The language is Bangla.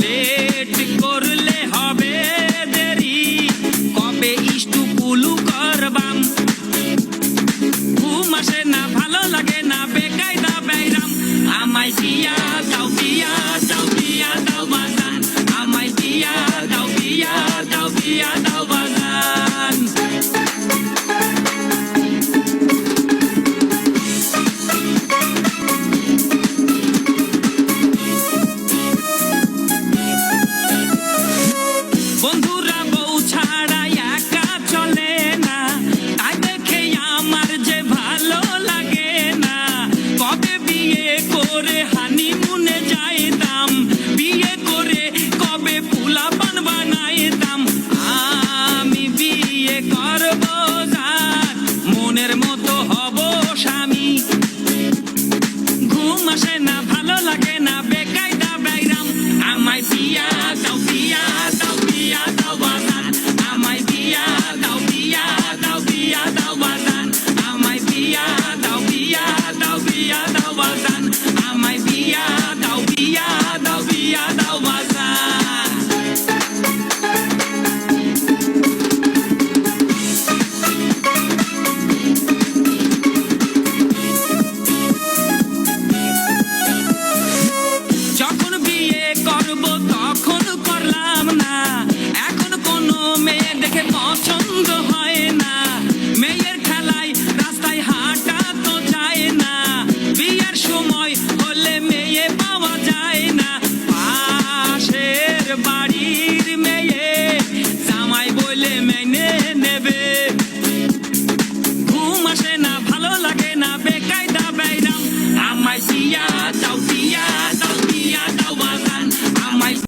লেট করলে হবে দেরি, কবে ইষ্টু পুলু করবাম। ঘুম আসে না, ভালো লাগে না, বেকায়দা বাইরাম। আমায় দিয়া দাও, বিয়া দাও, বিয়া দাও বাজান। আমায় দিয়া দাও, বিয়া দাও, বিয়া দাও বাজান। বন্ধুরা বউ ছাড়া একা চলে না, তাই দেখে আমার যে ভালো লাগে না। কবে বিয়ে করে হানিমুনে যাইতাম, বিয়ে করে কবে পোলাপান বানাইতাম। আমি বিয়ে করব যার, মনের মতো হব স্বামী। ঘুম আসে না, ভালো লাগে না, বেকায়দা বাইরাম। আমায় বিয়া দাও, বিয়া দাও, বিয়া দাও বাজান। আমায় বিয়া দাও, বিয়া দাও, বিয়া দাও বাজান। আমায় বিয়া দাও, বিয়া দাও, বিয়া দাও বাজান। আমায় বিয়া দাও, বিয়া দাও, বিয়া দাও বাজান। যখন বিয়ে করব